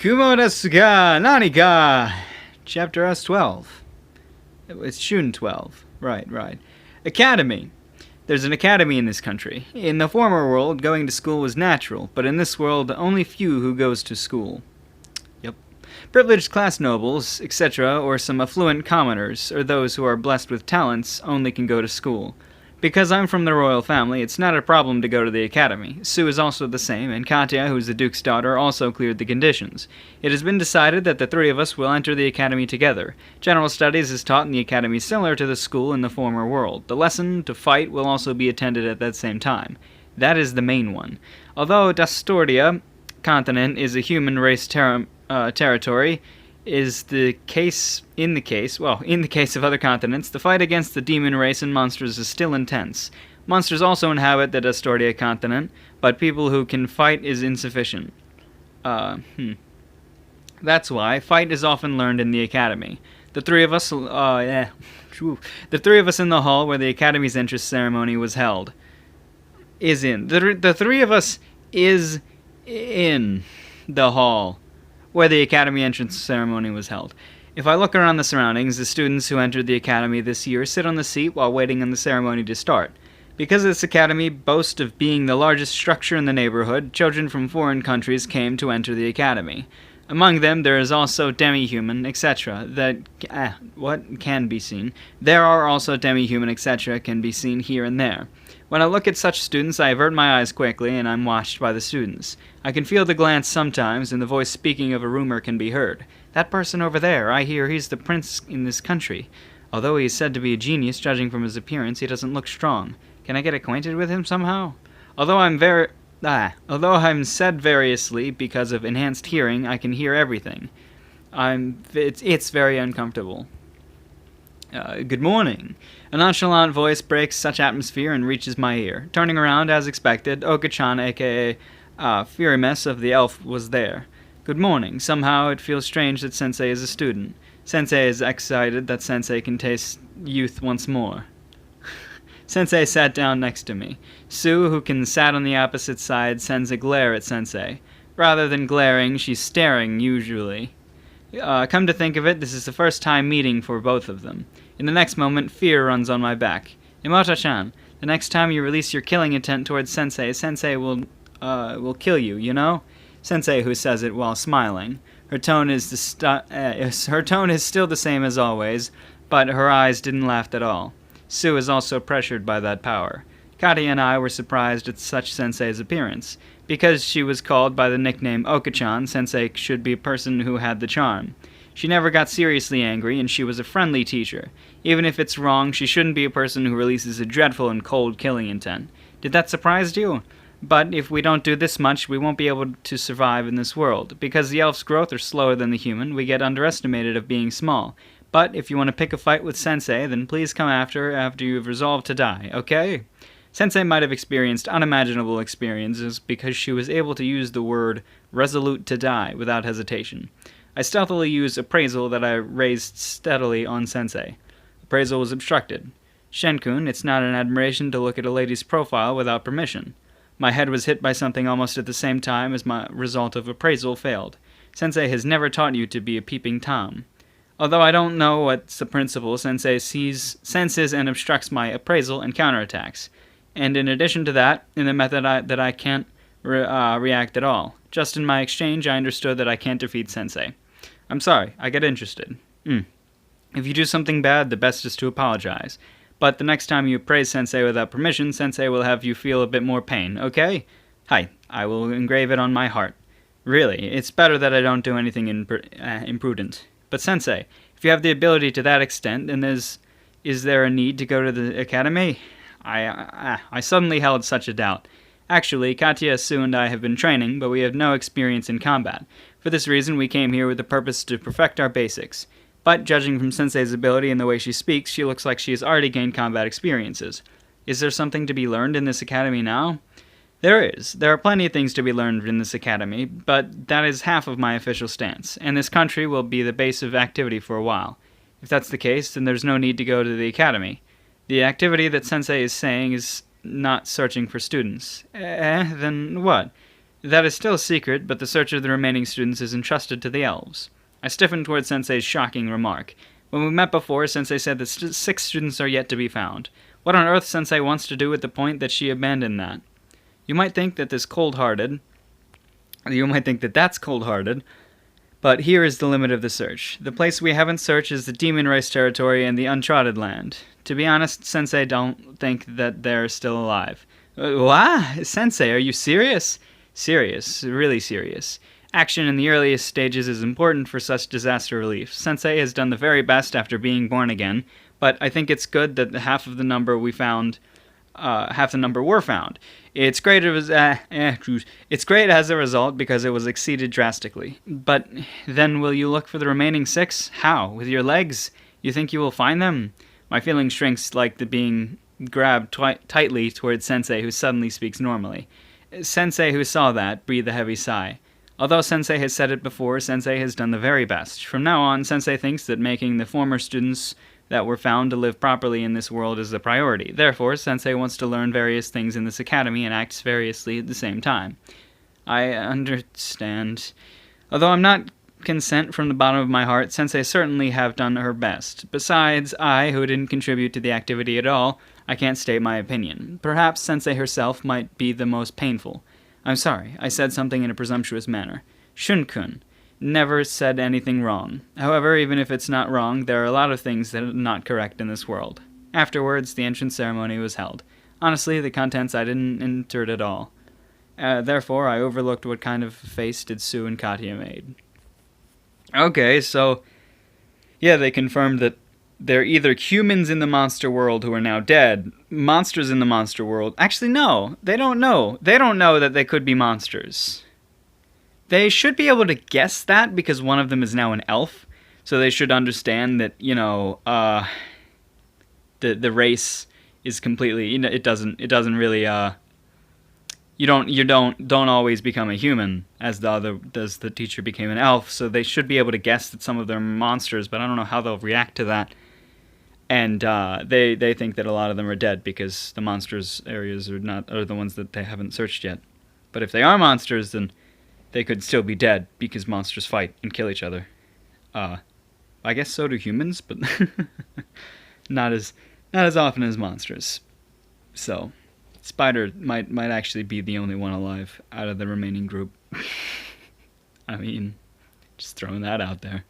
Kumo Desu ga Nani ga. Chapter S12. It's Shun 12. Right. Academy. There's an academy in this country. In the former world, going to school was natural, but in this world, only few who goes to school. Yep. Privileged class nobles, etc., or some affluent commoners, or those who are blessed with talents, only can go to school. Because I'm from the royal family, it's not a problem to go to the academy. Sue is also the same, and Katya, who's the duke's daughter, also cleared the conditions. It has been decided that the three of us will enter the academy together. General studies is taught in the academy similar to the school in the former world. The lesson to fight will also be attended at that same time. That is the main one. Although Dastordia continent is a human race territory, in the case of other continents, the fight against the demon race and monsters is still intense. Monsters also inhabit the Dastordia continent, but people who can fight is insufficient. That's why fight is often learned in the academy. The three of us in the hall where the academy's entrance ceremony was held. The three of us is in the hall where the academy entrance ceremony was held. If I look around the surroundings, the students who entered the academy this year sit on the seat while waiting on the ceremony to start. Because this academy boasts of being the largest structure in the neighborhood, children from foreign countries came to enter the academy. Among them, there is also demi-human, etc. can be seen. There are also demi-human, etc. can be seen here and there. When I look at such students, I avert my eyes quickly, and I'm watched by the students. I can feel the glance sometimes, and the voice speaking of a rumor can be heard. That person over there, I hear he's the prince in this country. Although he is said to be a genius, judging from his appearance, he doesn't look strong. Can I get acquainted with him somehow? Although I'm said variously because of enhanced hearing, I can hear everything. It's very uncomfortable. Good morning. A nonchalant voice breaks such atmosphere and reaches my ear. Turning around, as expected, Oka-chan, aka Furimess of the Elf, was there. Good morning. Somehow it feels strange that Sensei is a student. Sensei is excited that Sensei can taste youth once more. Sensei sat down next to me. Sue, who sat on the opposite side, sends a glare at Sensei. Rather than glaring, she's staring, usually. Come to think of it, this is the first time meeting for both of them. In the next moment, fear runs on my back. Imoto-chan, the next time you release your killing intent towards Sensei, Sensei will kill you, you know? Sensei, who says it while smiling. Her tone is still the same as always, but her eyes didn't laugh at all. Sue is also pressured by that power. Katya and I were surprised at such Sensei's appearance. Because she was called by the nickname Oka-chan, Sensei should be a person who had the charm. She never got seriously angry, and she was a friendly teacher. Even if it's wrong, she shouldn't be a person who releases a dreadful and cold killing intent. Did that surprise you? But if we don't do this much, we won't be able to survive in this world. Because the elf's growth are slower than the human, we get underestimated of being small. But if you want to pick a fight with Sensei, then please come after you've resolved to die, okay? Sensei might have experienced unimaginable experiences because she was able to use the word resolute to die without hesitation. I stealthily used appraisal that I raised steadily on Sensei. Appraisal was obstructed. Shenkun, it's not an admiration to look at a lady's profile without permission. My head was hit by something almost at the same time as my result of appraisal failed. Sensei has never taught you to be a peeping Tom. Although I don't know what's the principle, Sensei senses and obstructs my appraisal and counterattacks. And in addition to that, in the method that I can't react at all. Just in my exchange, I understood that I can't defeat Sensei. I'm sorry, I get interested. If you do something bad, the best is to apologize. But the next time you praise Sensei without permission, Sensei will have you feel a bit more pain, okay? Hi, I will engrave it on my heart. Really, it's better that I don't do anything imprudent. But Sensei, if you have the ability to that extent, then is there a need to go to the academy? I suddenly held such a doubt. Actually, Katya, Sue, and I have been training, but we have no experience in combat. For this reason, we came here with the purpose to perfect our basics. But, judging from Sensei's ability and the way she speaks, she looks like she has already gained combat experiences. Is there something to be learned in this academy now? There is. There are plenty of things to be learned in this academy, but that is half of my official stance, and this country will be the base of activity for a while. If that's the case, then there's no need to go to the academy. The activity that Sensei is saying is not searching for students. Then what? That is still a secret, but the search of the remaining students is entrusted to the elves. I stiffened toward Sensei's shocking remark. When we met before, Sensei said that 6 students are yet to be found. What on earth Sensei wants to do with the point that she abandoned that? You might think that that's cold-hearted, but here is the limit of the search. The place we haven't searched is the Demon Race territory and the Uncharted Land. To be honest, Sensei don't think that they're still alive. What? Sensei, are you serious? Serious, really serious. Action in the earliest stages is important for such disaster relief. Sensei has done the very best after being born again, but I think it's good that half the number were found. It's great as a result because it was exceeded drastically. But then will you look for the remaining 6? How? With your legs? You think you will find them? My feeling shrinks like the being grabbed tightly towards Sensei, who suddenly speaks normally. Sensei, who saw that, breathed a heavy sigh. Although Sensei has said it before, Sensei has done the very best. From now on, Sensei thinks that making the former students that were found to live properly in this world is the priority. Therefore, Sensei wants to learn various things in this academy and acts variously at the same time. I understand. Although I'm not content from the bottom of my heart, Sensei certainly have done her best. Besides, I, who didn't contribute to the activity at all, I can't state my opinion. Perhaps Sensei herself might be the most painful. I'm sorry, I said something in a presumptuous manner. Shun-kun never said anything wrong. However, even if it's not wrong, there are a lot of things that are not correct in this world. Afterwards, the entrance ceremony was held. Honestly, the contents I didn't enter at all. Therefore, I overlooked what kind of face did Sue and Katya made. Okay, so yeah, they confirmed that they're either humans in the monster world who are now dead, monsters in the monster world. Actually, no, they don't know. They don't know that they could be monsters. They should be able to guess that because one of them is now an elf, so they should understand that, the race is completely, it doesn't really, you don't always become a human as the teacher became an elf, so they should be able to guess that some of them are monsters, but I don't know how they'll react to that. And they think that a lot of them are dead because the monsters areas are the ones that they haven't searched yet. But if they are monsters, then they could still be dead because monsters fight and kill each other. I guess so do humans, but not as often as monsters. So Spider might actually be the only one alive out of the remaining group. I mean, just throwing that out there.